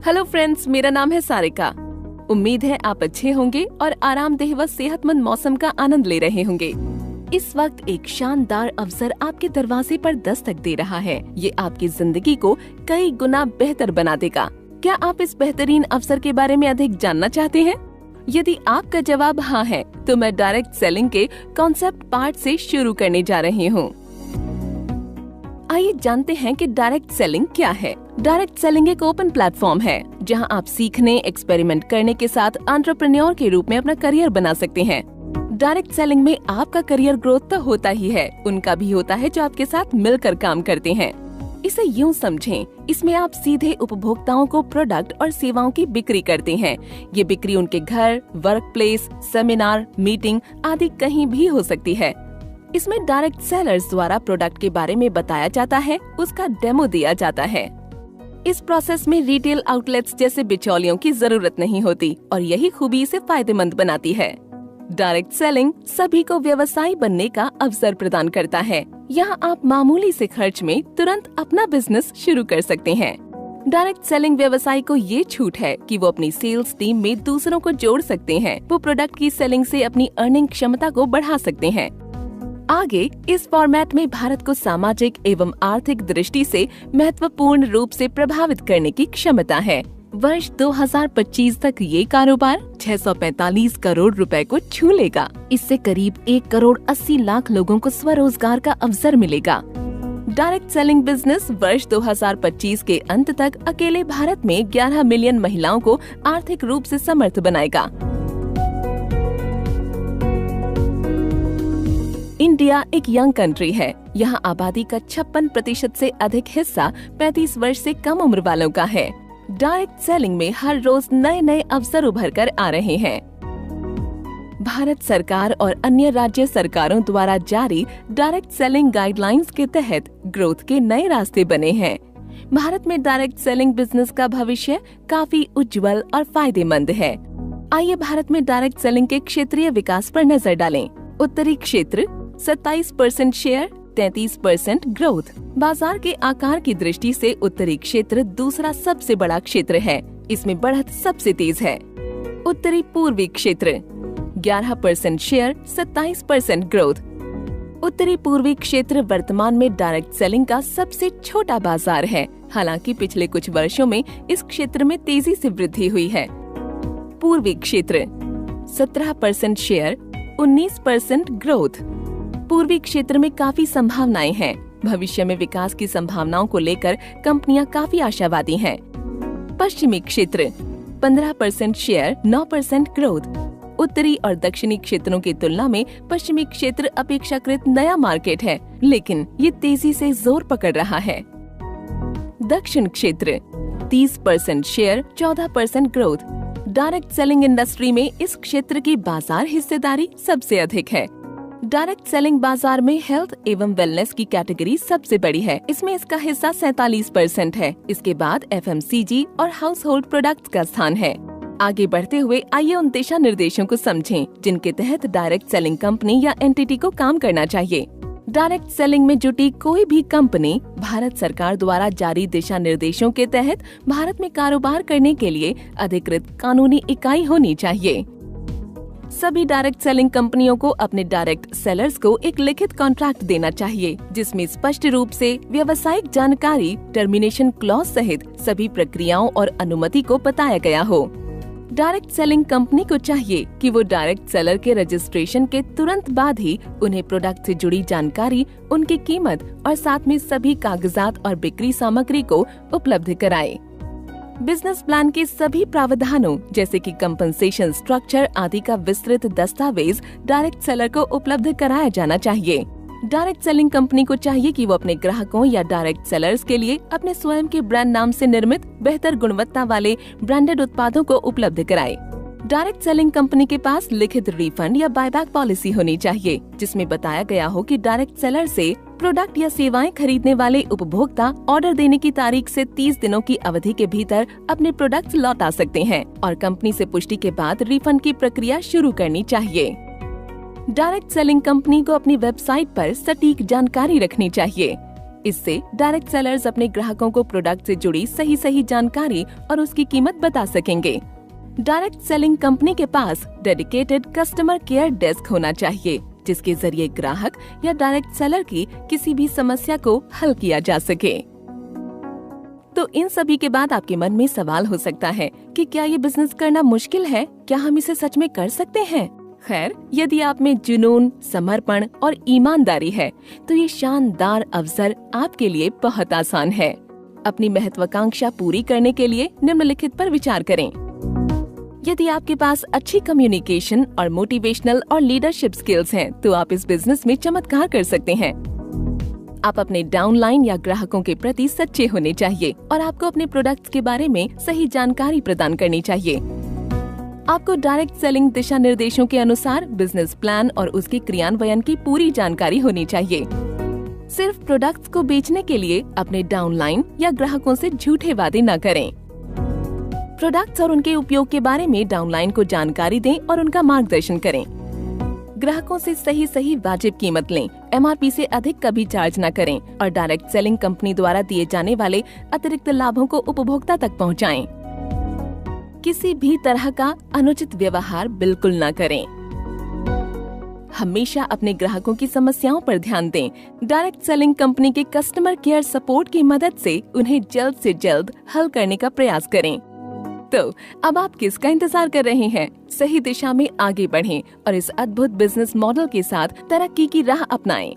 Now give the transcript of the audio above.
Hello friends, मेरा नाम है सारिका। उम्मीद है आप अच्छे होंगे और आरामदेह व सेहतमंद मौसम का आनंद ले रहे होंगे। इस वक्त एक शानदार अवसर आपके दरवाजे पर दस्तक दे रहा है। ये आपकी जिंदगी को कई गुना बेहतर बना देगा। क्या आप इस बेहतरीन अवसर के बारे में अधिक जानना चाहते हैं? यदि आपका जवाब हाँ है, तो मैं डायरेक्ट सेलिंग के कॉन्सेप्ट पार्ट से शुरू करने जा रही हूँ। आइए जानते हैं कि डायरेक्ट सेलिंग क्या है। डायरेक्ट सेलिंग एक ओपन प्लेटफॉर्म है जहां आप सीखने, एक्सपेरिमेंट करने के साथ एंटरप्रेन्योर के रूप में अपना करियर बना सकते हैं। डायरेक्ट सेलिंग में आपका करियर ग्रोथ तो होता ही है, उनका भी होता है जो आपके साथ मिलकर काम करते हैं। इसे यूं समझें, इसमें आप सीधे उपभोक्ताओं को प्रोडक्ट और सेवाओं की बिक्री करते हैं। ये बिक्री उनके घर, वर्क प्लेस, सेमिनार, मीटिंग आदि कहीं भी हो सकती है। इसमें डायरेक्ट सेलर्स द्वारा प्रोडक्ट के बारे में बताया जाता है, उसका डेमो दिया जाता है। इस प्रोसेस में रिटेल आउटलेट्स जैसे बिचौलियों की जरूरत नहीं होती और यही खूबी इसे फायदेमंद बनाती है। डायरेक्ट सेलिंग सभी को व्यवसायी बनने का अवसर प्रदान करता है। यहाँ आप मामूली से खर्च में तुरंत अपना बिजनेस शुरू कर सकते हैं। डायरेक्ट सेलिंग व्यवसायी को ये छूट है कि वो अपनी सेल्स टीम में दूसरों को जोड़ सकते हैं। वो प्रोडक्ट की सेलिंग से अपनी अर्निंग क्षमता को बढ़ा सकते हैं। आगे इस फॉर्मेट में भारत को सामाजिक एवं आर्थिक दृष्टि से महत्वपूर्ण रूप से प्रभावित करने की क्षमता है। वर्ष 2025 तक ये कारोबार 645 करोड़ रुपए को छू लेगा। इससे करीब 1 करोड़ 80 लाख लोगों को स्वरोजगार का अवसर मिलेगा। डायरेक्ट सेलिंग बिजनेस वर्ष 2025 के अंत तक अकेले भारत में 11 मिलियन महिलाओं को आर्थिक रूप से समर्थ बनाएगा। इंडिया एक यंग कंट्री है। यहाँ आबादी का 56% से अधिक हिस्सा 35 वर्ष से कम उम्र वालों का है। डायरेक्ट सेलिंग में हर रोज नए नए अवसर उभर कर आ रहे हैं। भारत सरकार और अन्य राज्य सरकारों द्वारा जारी डायरेक्ट सेलिंग गाइडलाइंस के तहत ग्रोथ के नए रास्ते बने हैं। भारत में डायरेक्ट सेलिंग बिजनेस का भविष्य काफी उज्जवल और फायदेमंद है। आइए भारत में डायरेक्ट सेलिंग के क्षेत्रीय विकास पर नजर डालें। उत्तरी क्षेत्र 27% शेयर, 33% ग्रोथ। बाजार के आकार की दृष्टि से उत्तरी क्षेत्र दूसरा सबसे बड़ा क्षेत्र है। इसमें बढ़त सबसे तेज है। उत्तरी पूर्वी क्षेत्र 11% शेयर, 27% ग्रोथ। उत्तरी पूर्वी क्षेत्र वर्तमान में डायरेक्ट सेलिंग का सबसे छोटा बाजार है। हालांकि पिछले कुछ वर्षों में इस क्षेत्र में तेजी से वृद्धि हुई है। पूर्वी क्षेत्र 17% शेयर, 19% ग्रोथ। पूर्वी क्षेत्र में काफी संभावनाएं हैं। भविष्य में विकास की संभावनाओं को लेकर कंपनियां काफी आशावादी हैं। पश्चिमी क्षेत्र 15% शेयर, 9% ग्रोथ। उत्तरी और दक्षिणी क्षेत्रों की तुलना में पश्चिमी क्षेत्र अपेक्षाकृत नया मार्केट है, लेकिन ये तेजी से जोर पकड़ रहा है। दक्षिण क्षेत्र 30% share, 14% growth. Direct selling industry में इस क्षेत्र की बाजार हिस्सेदारी सबसे अधिक है। डायरेक्ट सेलिंग बाजार में हेल्थ एवं वेलनेस की कैटेगरी सबसे बड़ी है। इसमें इसका हिस्सा 47% है। इसके बाद FMCG और हाउस होल्ड प्रोडक्ट्स का स्थान है। आगे बढ़ते हुए आइए उन दिशा निर्देशों को समझें जिनके तहत डायरेक्ट सेलिंग कंपनी या एंटिटी को काम करना चाहिए। डायरेक्ट सेलिंग में जुटी कोई भी कंपनी भारत सरकार द्वारा जारी दिशा निर्देशों के तहत भारत में कारोबार करने के लिए अधिकृत कानूनी इकाई होनी चाहिए। सभी डायरेक्ट सेलिंग कंपनियों को अपने डायरेक्ट सेलर्स को एक लिखित कॉन्ट्रैक्ट देना चाहिए, जिसमें स्पष्ट रूप से व्यावसायिक जानकारी, टर्मिनेशन क्लॉज सहित सभी प्रक्रियाओं और अनुमति को बताया गया हो। डायरेक्ट सेलिंग कंपनी को चाहिए कि वो डायरेक्ट सेलर के रजिस्ट्रेशन के तुरंत बाद ही उन्हें प्रोडक्ट से जुड़ी जानकारी, उनकी कीमत और साथ में सभी कागजात और बिक्री सामग्री को उपलब्ध कराए। बिजनेस प्लान के सभी प्रावधानों जैसे कि कंपनसेशन स्ट्रक्चर आदि का विस्तृत दस्तावेज डायरेक्ट सेलर को उपलब्ध कराया जाना चाहिए। डायरेक्ट सेलिंग कंपनी को चाहिए कि वो अपने ग्राहकों या डायरेक्ट सेलर्स के लिए अपने स्वयं के ब्रांड नाम से निर्मित बेहतर गुणवत्ता वाले ब्रांडेड उत्पादों को उपलब्ध कराए। डायरेक्ट सेलिंग कंपनी के पास लिखित रिफंड या बायबैक पॉलिसी होनी चाहिए, जिसमें बताया गया हो कि डायरेक्ट सेलर से प्रोडक्ट या सेवाएं खरीदने वाले उपभोक्ता ऑर्डर देने की तारीख से 30 दिनों की अवधि के भीतर अपने प्रोडक्ट लौटा सकते हैं और कंपनी से पुष्टि के बाद रिफंड की प्रक्रिया शुरू करनी चाहिए। डायरेक्ट सेलिंग कंपनी को अपनी वेबसाइट पर सटीक जानकारी रखनी चाहिए। इससे डायरेक्ट सेलर्स अपने ग्राहकों को प्रोडक्ट से जुड़ी सही जानकारी और उसकी कीमत बता सकेंगे। डायरेक्ट सेलिंग कंपनी के पास डेडिकेटेड कस्टमर केयर डेस्क होना चाहिए, जिसके जरिए ग्राहक या डायरेक्ट सेलर की किसी भी समस्या को हल किया जा सके। तो इन सभी के बाद आपके मन में सवाल हो सकता है कि क्या ये बिजनेस करना मुश्किल है? क्या हम इसे सच में कर सकते हैं? खैर, यदि आप में जुनून, समर्पण और ईमानदारी है तो ये शानदार अवसर आपके लिए बहुत आसान है। अपनी महत्वाकांक्षा पूरी करने के लिए निम्नलिखित पर विचार करें। यदि आपके पास अच्छी कम्युनिकेशन और मोटिवेशनल और लीडरशिप स्किल्स हैं, तो आप इस बिजनेस में चमत्कार कर सकते हैं। आप अपने डाउनलाइन या ग्राहकों के प्रति सच्चे होने चाहिए और आपको अपने प्रोडक्ट्स के बारे में सही जानकारी प्रदान करनी चाहिए। आपको डायरेक्ट सेलिंग दिशा निर्देशों के अनुसार बिजनेस प्लान और उसके क्रियान्वयन की पूरी जानकारी होनी चाहिए। सिर्फ प्रोडक्ट्स को बेचने के लिए अपने डाउनलाइन या ग्राहकों से झूठे वादे न करें। प्रोडक्ट्स और उनके उपयोग के बारे में डाउनलाइन को जानकारी दें और उनका मार्गदर्शन करें। ग्राहकों से सही वाजिब कीमत लें, MRP से अधिक कभी चार्ज न करें और डायरेक्ट सेलिंग कंपनी द्वारा दिए जाने वाले अतिरिक्त लाभों को उपभोक्ता तक पहुंचाएं। किसी भी तरह का अनुचित व्यवहार बिल्कुल न करें। हमेशा अपने ग्राहकों की समस्याओं पर ध्यान दें। डायरेक्ट सेलिंग कंपनी के कस्टमर केयर सपोर्ट की मदद से उन्हें जल्द से जल्द हल करने का प्रयास करें। तो अब आप किसका इंतजार कर रहे हैं? सही दिशा में आगे बढ़ें और इस अद्भुत बिजनेस मॉडल के साथ तरक्की की राह अपनाएं।